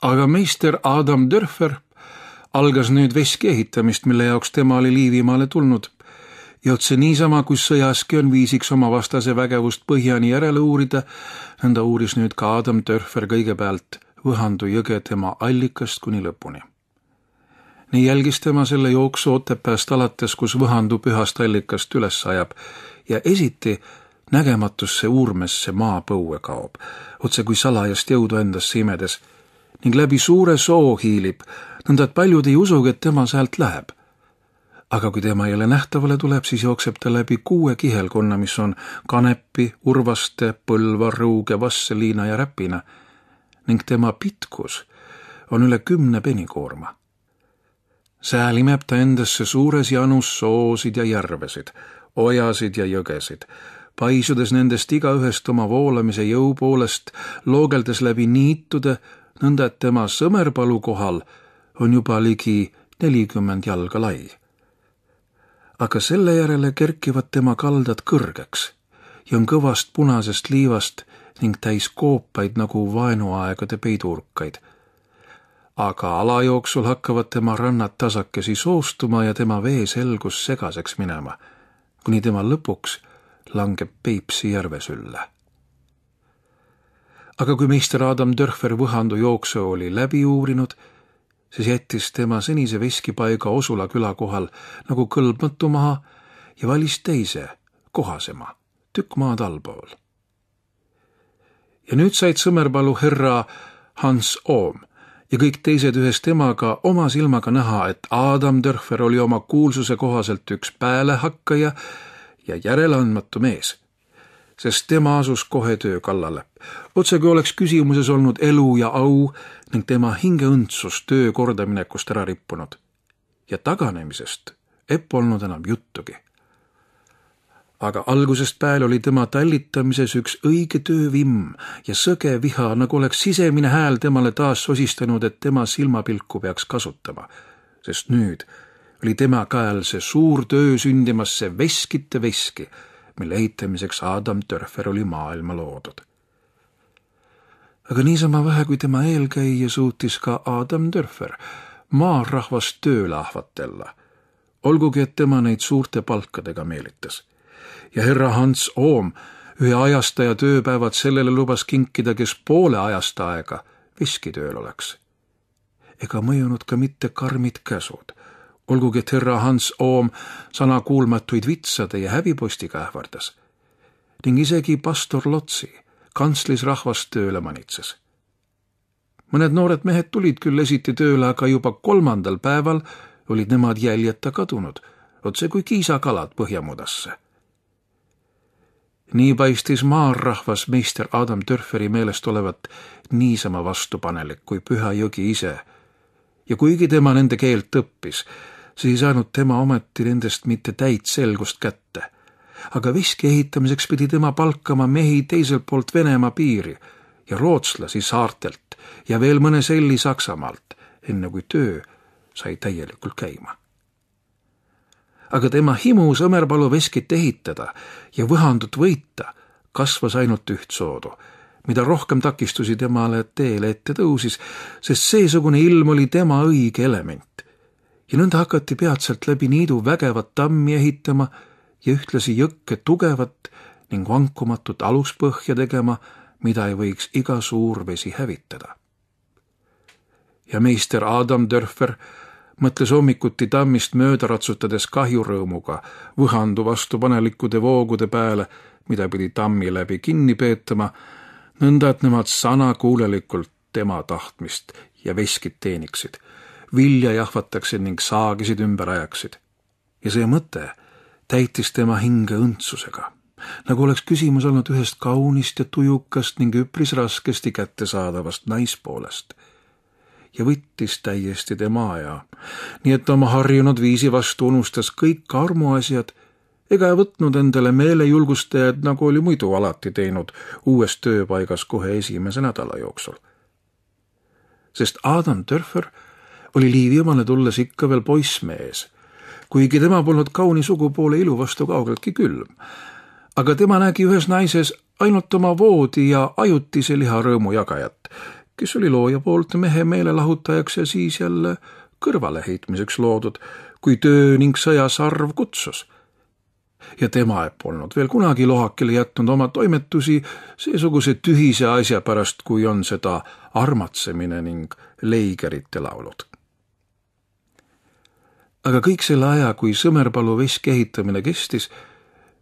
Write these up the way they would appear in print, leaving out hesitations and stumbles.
Aga meister Adam Dörfer algas nüüd veski ehitamist, mille jaoks tema oli Liivimaale tulnud. Ja otse niisama, kui sõjaski on viisiks oma vastase vägevust põhjani järele uurida, nõnda uuris nüüd ka Adam Dörfer kõigepealt Võhandu jõge tema allikast kuni lõpuni. Nii jälgis tema selle jooksu Otepääst alates, kus Võhandu pühast allikast üles ajab ja esiti nägematusse uurmesse maapõue kaob, otse kui salajast jõudu endasse imedes, ning läbi suure soo hiilib, nõnda et paljud ei usugi, et tema sealt läheb. Aga kui tema jälle nähtavale tuleb, siis jookseb ta läbi 6 kihelkonna, mis on Kanepi, Urvaste, Põlva, Rõuge, Vasseliina ja Räpina, ning tema pitkus on üle 10 penikoorma. Sääl imeb ta endasse suures janus soosid ja järvesid, ojasid ja jõgesid, paisudes nendest igaühest oma voolamise jõu poolest, loogeldes läbi niitude, nõnda et tema Sõmerpalu kohal on juba ligi 40 jalga lai. Aga selle järele kerkivad tema kaldad kõrgeks ja on kõvast punasest liivast ning täis koopaid nagu vaenuaegade peiduurkaid. Aga alajooksul hakkavad tema rannad tasakesi soostuma ja tema veeselgus segaseks minema, kuni tema lõpuks langeb Peipsi järve sülle. Aga kui meister Adam Dörfer Võhandu jooksu oli läbi uurinud, siis jättis tema senise veskipaiga Osula küla kohal nagu kõlbmatu maha ja valis teise, kohasema, tükk maad allpool. Ja nüüd said Sõmerpalu herra Hans Oom ja kõik teised ühes temaga oma silmaga näha, et Adam Dörfer oli oma kuulsuse kohaselt üks päälehakkaja ja järeleandmatu mees, sest tema asus kohe töö kallale. Otse kui oleks küsimuses olnud elu ja au ning tema hingeõndsus töö kordaminekust ära rippunud. Ja taganemisest polnud enam juttugi. Aga algusest peale oli tema tallitamises üks õige töövimm ja sõge viha, nagu oleks sisemine hääl temale taas sosistanud, et tema silmapilku peaks kasutama, sest nüüd oli tema käel see suur töö sündimas, see veskite veski, mille ehitamiseks Adam Dörfer oli maailma loodud. Aga niisama vähe, kui tema eelkäija suutis ka Adam Dörfer maarahvast tööle ahvatella, olgugi et tema neid suurte palkadega meelitas. Ja herra Hans Oom ühe ajastaja tööpäevad sellele lubas kinkida, kes poole ajasta aega veskitööl oleks. Ega mõjunud ka mitte karmid käsud, olgugi et herra Hans Oom sanakuulmatuid vitsade ja häbipostiga ähvardas, ning isegi pastor Lotsi kantslis rahvast tööle manitses. Mõned noored mehed tulid küll esiti tööle, aga juba 3. päeval olid nemad jäljeta kadunud, otse kui kiisakalad põhjamudasse. Nii paistis maarahvas meister Adam Dörferi meelest olevat niisama vastupanelik kui Püha Jõgi ise, ja kuigi tema nende keelt õppis, siis ei saanud tema ometi nendest mitte täit selgust kätte. Aga veski ehitamiseks pidi tema palkama mehi teiselt poolt Venemaa piiri ja rootslasi saartelt ja veel mõne selli Saksamaalt, enne kui töö sai täielikult käima. Aga tema himu Sõmerpalu veskit ehitada ja Võhandut võita kasvas ainult ühtsoodu, mida rohkem takistusi temale teele ette tõusis, sest seesugune ilm oli tema õige element. Ja nõnda hakati peatselt läbi niidu vägevat tammi ehitama ja ühtlasi jõkke tugevat ning vankumatut aluspõhja tegema, mida ei võiks iga suur vesi hävitada. Ja meister Adam Dörfer mõtles hommikuti tammist mööda ratsutades kahjurõõmuga Võhandu vastupanelikude voogude peale, mida pidi tammi läbi kinni peetama, nõnda et nemad sanakuulelikult tema tahtmist ja veskid teeniksid, vilja jahvataksid ning saagisid ümber ajaksid. Ja see mõte täitis tema hinge õndsusega, nagu oleks küsimus olnud ühest kaunist ja tujukast ning üpris raskesti kättesaadavast naispoolest. Ja võttis täiesti tema aja, nii et oma harjunud viisi vastu unustas kõik armuasjad ega võtnud endale meelejulgustajad, nagu oli muidu alati teinud uues tööpaigas kohe esimese nädala jooksul. Sest Adam Dörfer oli Liivimaale tulles ikka veel poissmees, kuigi tema polnud kauni sugupoole ilu vastu kaugeltki külm, aga tema nägi ühes naises ainult oma voodi ja ajutise liharõõmu jagajat, kes oli looja poolt mehe meelelahutajaks ja siis jälle kõrvaleheitmiseks loodud, kui töö ning sõjasarv kutsus. Ja tema polnud veel kunagi lohakile jätnud oma toimetusi seesuguse tühise asja pärast, kui on seda armatsemine ning leigerite laulud. Aga kõik selle aja, kui Sõmerpalu veski ehitamine kestis,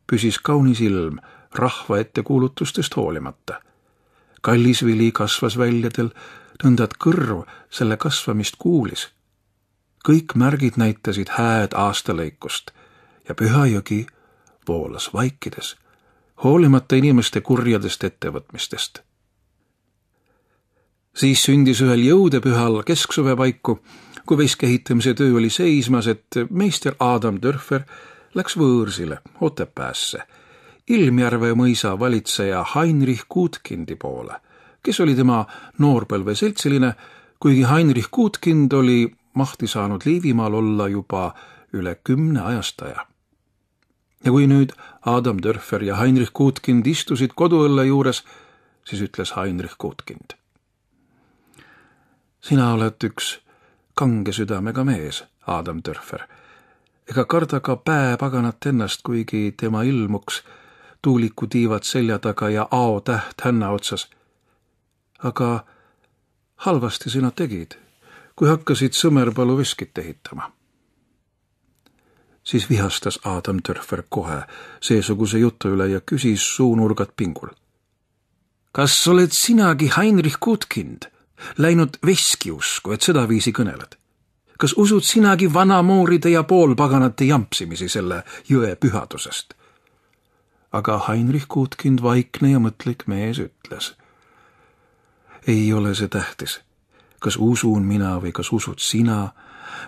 püsis kaunis ilm rahva ettekuulutustest hoolimata. Kallisvili kasvas väljadel, nõnda et kõrv selle kasvamist kuulis. Kõik märgid näitasid hääd aastalõikust ja Püha jõgi voolas vaikides, hoolimata inimeste kurjadest ettevõtmistest. Siis sündis ühel jõudepühal kesksuve paiku, kui veski ehitamise töö oli seismas, et meister Adam Dörfer läks võõrsile Otepäässe, Ilmjärve mõisa valitseja Heinrich Guttkindi poole, kes oli tema noorpõlve seltsiline, kuigi Heinrich Guttkind oli mahti saanud Liivimaal olla juba üle 10 ajastaja. Ja kui nüüd Adam Dörfer ja Heinrich Guttkind istusid koduõlle juures, siis ütles Heinrich Guttkind: sina oled üks kange südamega mees, Adam Dörfer, ega karda ka päepaganat ennast, kuigi tema ilmuks tuuliku tiivad selja taga ja ao täht hänna otsas. Aga halvasti sina tegid, kui hakkasid Sõmerpalu veskit ehitama. Siis vihastas Adam Dörfer kohe seesuguse jutu üle ja küsis suunurgad pingul: kas oled sinagi, Heinrich Guttkind, läinud veski usku, et seda viisi kõneled? Kas usud sinagi vanamooride ja poolpaganate jampsimisi selle jõe pühadusest? Aga Heinrich Guttkind, vaikne ja mõtlik mees, ütles: ei ole see tähtis, kas usun mina või kas usud sina,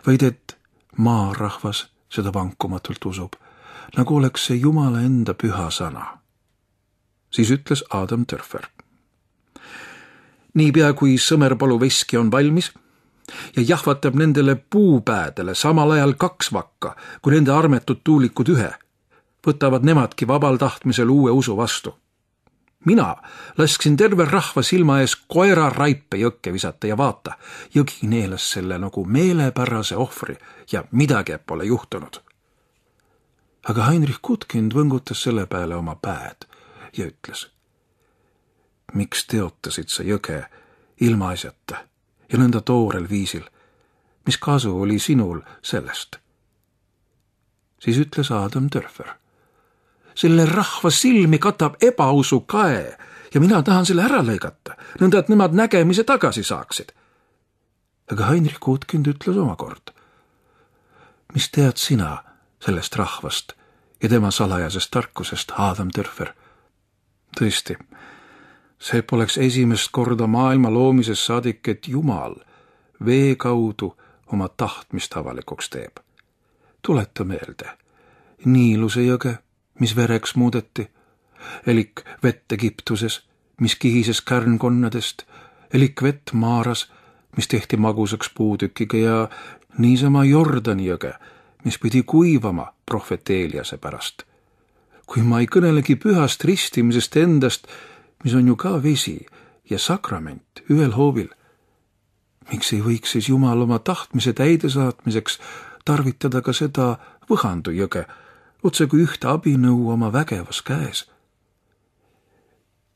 vaid et maarahvas seda vankumatult usub, nagu oleks see Jumala enda püha sõna. Siis ütles Adam Dörfer: niipea kui Sõmerpalu veski on valmis ja jahvatab nendele puupäädele samal ajal 2 vakka, kui nende armetud tuulikud 1, võtavad nemadki vabal tahtmisel uue usu vastu. Mina lasksin terve rahva silma ees koera raipe jõkke visata ja vaata, jõgi neelas selle nagu meelepärase ohvri ja midagi pole juhtunud. Aga Heinrich Guttkind võngutas selle peale oma pääd ja ütles: miks teotasid sa jõge ilmaasjata ja nõnda toorel viisil? Mis kasu oli sinul sellest? Siis ütles Adam Dörfer: selle rahva silmi katab ebausu kae ja mina tahan selle ära lõigata, nõnda et nemad nägemise tagasi saaksid. Aga Heinrich Guttkind ütles omakord: mis tead sina sellest rahvast ja tema salajasest tarkusest, Adam Dörfer? Tõesti, see poleks esimest korda maailma loomises saadik, et Jumal vee kaudu oma tahtmist avalikuks teeb. Tuleta meelde Niiluse jõge, mis vereks muudeti, elik vett Egiptuses, mis kihises kärnkonnadest, elik vett Maaras, mis tehti magusaks puutükiga ja niisama Jordani jõge, mis pidi kuivama prohvet Eeliase pärast. Kui ma ei kõnelegi pühast ristimisest endast, mis on ju ka vesi ja sakrament ühel hoovil, miks ei võiks siis Jumal oma tahtmise täidesaatmiseks tarvitada ka seda Võhandu jõge, otse kui ühte abinõu oma vägevas käes?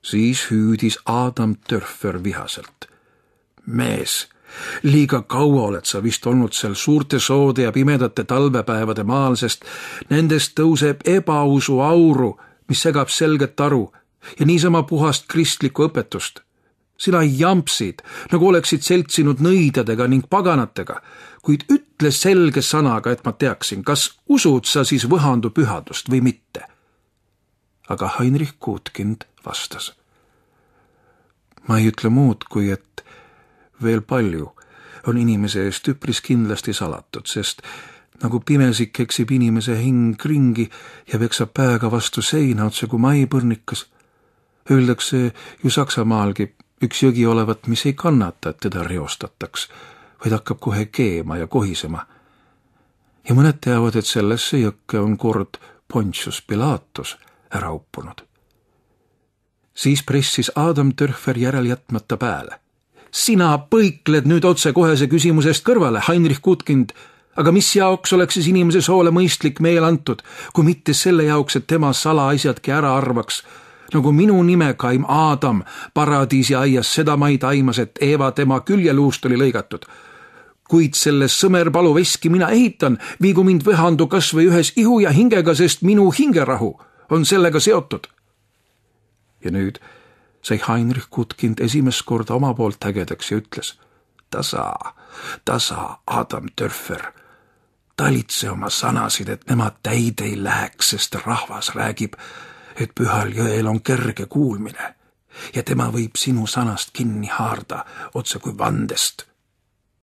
Siis hüüdis Adam Dörfer vihaselt: mees, liiga kaua oled sa vist olnud seal suurte soode ja pimedate talvepäevade maal, sest nendest tõuseb ebausu auru, mis segab selget aru ja niisama puhast kristlikku õpetust. Sina jampsid, nagu oleksid seltsinud nõidadega ning paganatega, kuid ütle selge sõnaga, et ma teaksin, kas usud sa siis Võhandu pühadust või mitte. Aga Heinrich Guttkind vastas: ma ei ütle muud, kui et veel palju on inimese eest üpris kindlasti salatud, sest nagu pimesik eksib inimese hing ringi ja veksab pääga vastu seina otse kui maipõrnikas. Öeldakse ju Saksamaalgi üks jõgi olevat, mis ei kannata, et teda reostataks, vaid hakkab kohe keema ja kohisema. Ja mõned teavad, et sellesse jõkke on kord Pontius Pilatus ära uppunud. Siis pressis Adam Dörfer järel jätmata pääle, Sina põikled nüüd otsekohese küsimusest kõrvale, Heinrich Gutkind, aga mis jaoks oleks siis inimese soole mõistlik meel antud, kui mitte selle jaoks, et tema salaasjadki ära arvaks, nagu minu nimekaim Aadam paradiisi aias sedamaid aimas, et Eeva tema küljeluust oli lõigatud. Kuid selle sõmerpalu veski mina ehitan, viigu mind võhandu kas või ühes ihu ja hingega, sest minu hingerahu on sellega seotud. Ja nüüd sai Heinrich Gutkind esimest korda oma poolt ägedaks ja ütles: tasa, Adam Dörfer, talitse oma sanasid, et nemad täide ei läheks, sest rahvas räägib, et Pühal jõel on kerge kuulmine ja tema võib sinu sanast kinni haarda otse kui vandest.